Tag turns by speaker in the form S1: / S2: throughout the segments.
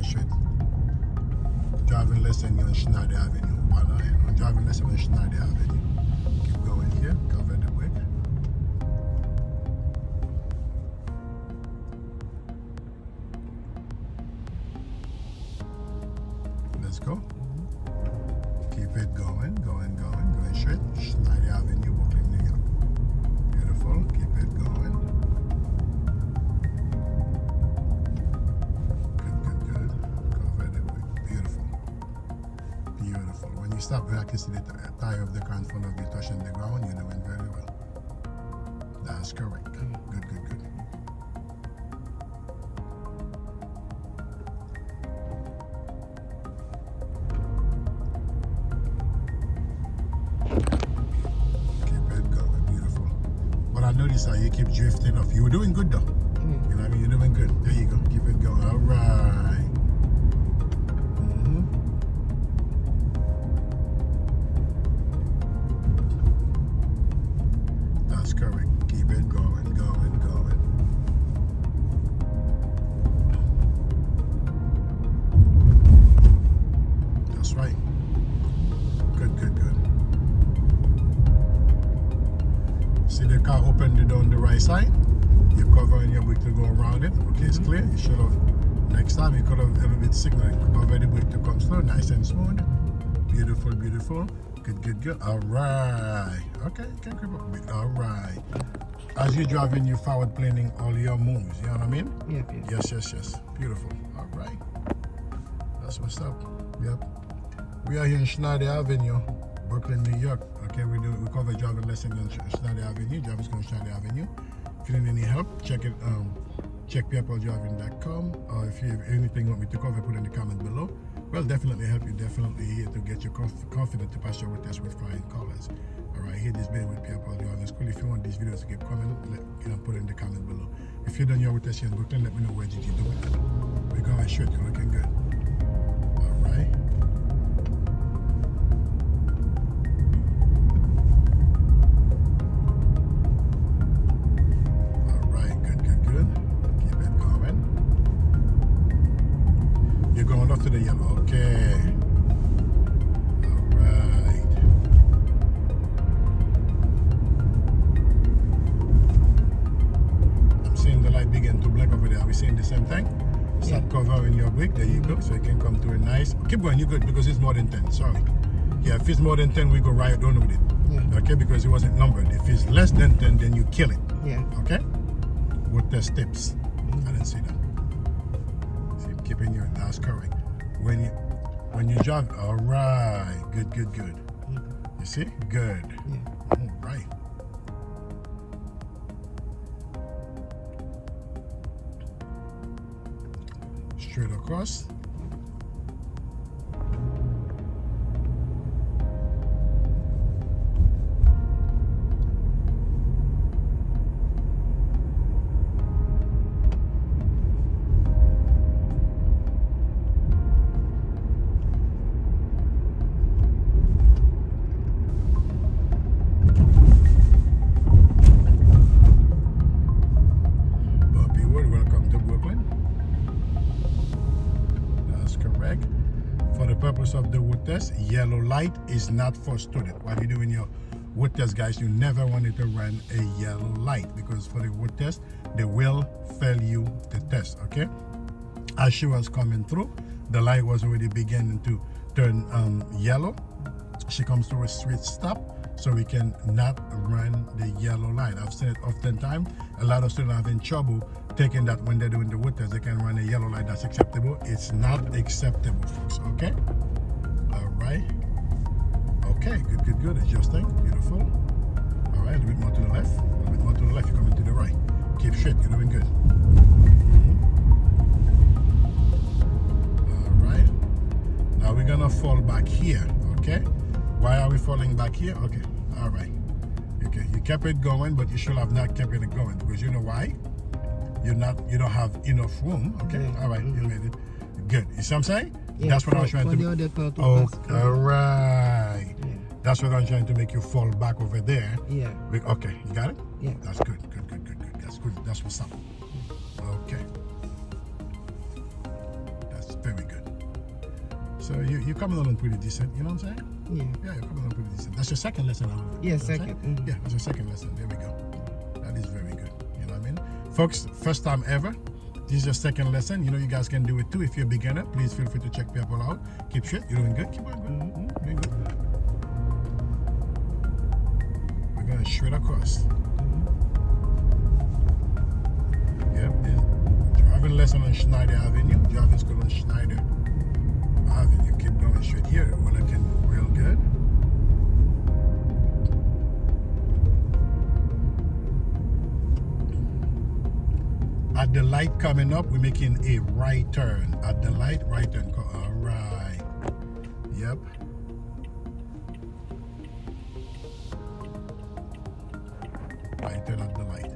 S1: going straight. Driving lesson on Snyder Avenue. Driving lesson on Snyder Avenue. Keep going here, cover the brake. Let's go. Keep it going straight. Snyder Avenue, Brooklyn, New York. Beautiful. Keep it going. Good. Cover the brake. Beautiful. When you stop, you can see the tire of the car in front of you touching the ground. You're doing very well. That's correct. Good. I noticed how you keep drifting off. You were doing good though. You know what I mean? You're doing good. There you go. Keep it going. All right. That's correct. Keep it going. That's right. Good. See the car opened it on the right side. You're covering your brake to go around it. Okay, it's clear. You should have. Next time you could have a little bit signaling. Cover the brake to come slow, nice and smooth. Beautiful. Good. All right. Okay, you can creep up a bit. All right. As you're driving, you're forward planning all your moves. You know what I mean?
S2: Yep.
S1: Yes. Beautiful. All right. That's what's up. Yep. We are here in Snyder Avenue, Brooklyn, New York. Okay, we cover driving lesson on Snyder Avenue, driving school on Snyder Avenue. If you need any help, check it. Check pierredriving.com, or if you have anything you want me to cover, put in the comment below. We'll definitely help you. Definitely here to get you confident to pass your road test with flying colors. All right, here this been with Pierre Driving School. If you want these videos to keep coming, put in the comment below. If you're done your road test here in Brooklyn, let me know where did you do it. We're going straight. You're looking good. All right. Going off to the yellow, okay. Alright. I'm seeing the light begin to blink over there. Are we seeing the same thing? Stop covering your brake, there you go. So you can come to a nice. Keep going, you're good because it's more than 10. Sorry. Yeah, if it's more than 10, we go right on with it.
S2: Yeah.
S1: Okay, because it wasn't numbered. If it's less than 10, then you kill it.
S2: Yeah.
S1: Okay? With the steps. I didn't see that. Keeping your, that's correct. When you drive, all right, good. You see, good.
S2: Yeah.
S1: All right. Straight across. For the purpose of the wood test, yellow light is not for student. While you're doing your wood test, guys, you never wanted to run a yellow light because for the wood test, they will fail you the test, okay? As she was coming through, the light was already beginning to turn yellow. She comes to a straight stop, so we can not run the yellow light. I've seen it oftentimes. A lot of students are having trouble taking that when they're doing the wood test. They can run a yellow light that's acceptable. It's not acceptable, folks, okay? All right. Okay, good. Adjusting, beautiful. All right, a little bit more to the left. A little bit more to the left, you're coming to the right. Keep straight, you're doing good. All right. Now we're gonna fall back here, okay? Why are we falling back here? Okay, all right. Okay, you kept it going, but you should have not kept it going because you know why? You don't have enough room. Okay, all right, you made it. Good. You see what I'm saying?
S2: Yeah,
S1: that's what I was trying to do. Oh, all right. Yeah. That's what I'm trying to make you fall back over there.
S2: Yeah.
S1: Okay, you got it?
S2: Yeah.
S1: That's good. That's good. That's what's up. Okay. That's very So you're coming along pretty decent, you know what I'm saying?
S2: Yeah.
S1: Yeah, you're coming along pretty decent. That's your second lesson.
S2: Yeah, second.
S1: Yeah, that's your second lesson. There we go. That is very good. You know what I mean? Folks, first time ever. This is your second lesson. You know you guys can do it too. If you're a beginner, please feel free to check people out. Keep straight. You're doing good. Keep on good. Doing good. We're going to straight across. Yep. Driving lesson on Snyder Avenue. Driving school on Snyder Avenue. Keep going straight here. We're looking real good. At the light coming up, we're making a right turn. At the light, right turn. All right. Yep. Right turn at the light.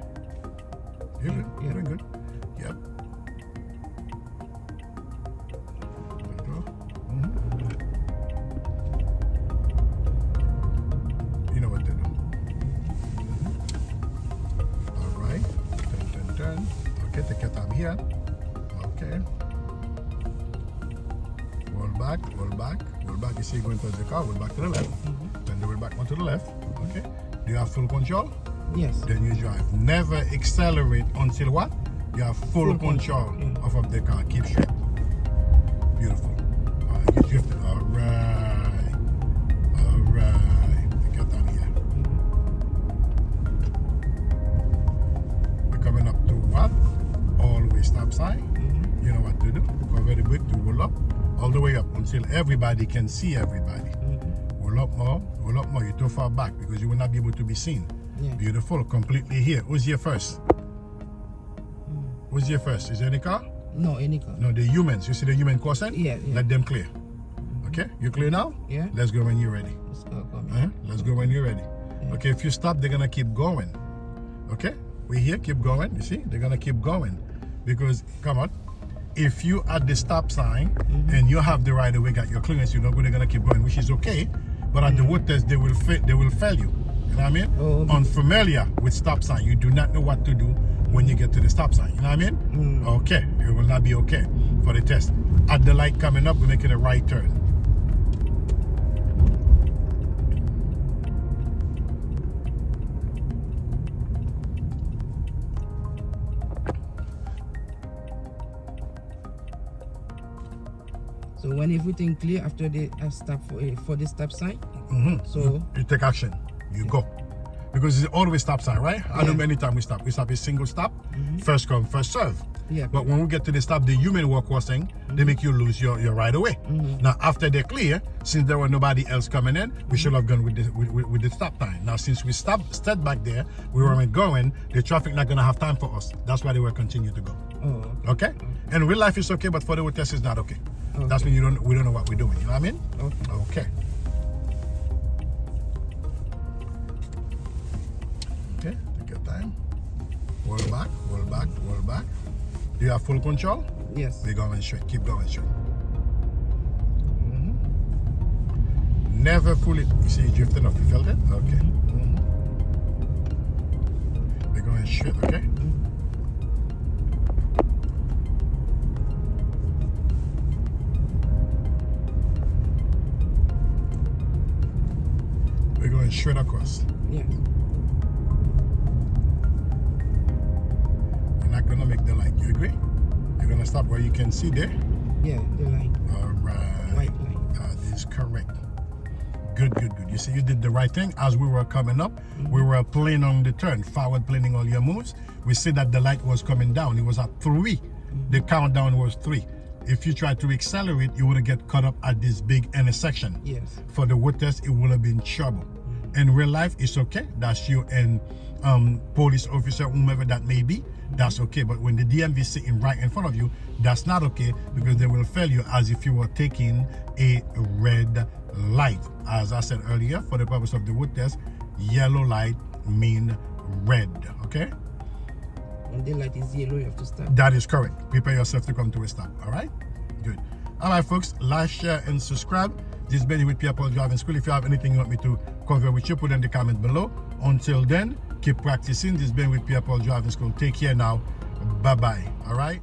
S1: You're good. You're doing good. Yep. There we go. You know what to do. All right. Turn. Okay, take your time here. Okay. Roll back. You see going towards the car, roll back to the left. Then roll back one to the left. Okay. Do you have full control?
S2: Yes.
S1: Then you drive. Never accelerate until what? You have full control of the car. Keep straight. Beautiful. You drifted. Alright. Take your time here. We're coming up to what? Always stop sign. You know what to do. Cover the brake to roll up all the way up until everybody can see everybody. Roll up more. You're too far back because you will not be able to be seen.
S2: Yeah.
S1: Beautiful. Completely here. Who's here first? Who's here first? Is there any car?
S2: No, any car.
S1: No, the humans. You see the human crossing?
S2: Yeah.
S1: Let them clear. Okay? You clear now?
S2: Yeah.
S1: Let's go when you're ready.
S2: Let's go.
S1: Let's go when you're ready.
S2: Yeah.
S1: Okay, if you stop, they're gonna keep going. Okay? We're here, keep going. You see? They're gonna keep going. Because come on. If you at the stop sign and you have the right of way, got your clearance, you know they're gonna keep going, which is okay. But at the road test, they will fail you. You know what I mean?
S2: Oh.
S1: Unfamiliar with stop sign, you do not know what to do when you get to the stop sign. You know what I mean? Okay, it will not be okay for the test. At the light coming up, we're making a right turn.
S2: So when everything clear after the stop for the stop sign, so
S1: you take action. You go. Because it's always stop sign, right? I know many times we stop a single stop, first come, first serve.
S2: Yeah.
S1: But when we get to the stop, the human walk crossing, they make you lose your right away. Now after they're clear, since there was nobody else coming in, we should have gone with the stop time. Now since we stepped back there, we weren't going, the traffic not gonna have time for us. That's why they will continue to go.
S2: Oh,
S1: okay? In real life it's okay, but for the road test it's not okay.
S2: Okay.
S1: That's when we don't know what we're doing. You know what I mean? Okay. Okay, take your time. Roll back. Do you have full control?
S2: yes.
S1: We're going straight. Keep going straight. Never fully. You see, you drifting off. You felt it? Okay. We're going straight, okay? We're going straight across.
S2: Yes.
S1: We're not gonna make the light. You agree? You're gonna stop where you can see there.
S2: Yeah, the line.
S1: All right.
S2: White line.
S1: That is correct. Good. You see, you did the right thing. As we were coming up, we were playing on the turn, forward planning all your moves. We see that the light was coming down. It was at 3. The countdown was 3. If you try to accelerate, you would get caught up at this big intersection.
S2: Yes.
S1: For the road test, it would have been trouble. In real life, it's okay. That's you and police officer, whomever that may be. That's okay. But when the DMV is sitting right in front of you, that's not okay because they will fail you as if you were taking a red light. As I said earlier, for the purpose of the road test, yellow light mean red. Okay?
S2: When the light is yellow, you have to stop.
S1: That is correct. Prepare yourself to come to a stop. All right? Good. All right, folks. Like, share, and subscribe. This is Benny with Pierre Driving School. If you have anything you want me to cover with you, put in the comment below. Until then, keep practicing. This has been with Pierre Driving School. Take care now. Bye-bye. All right?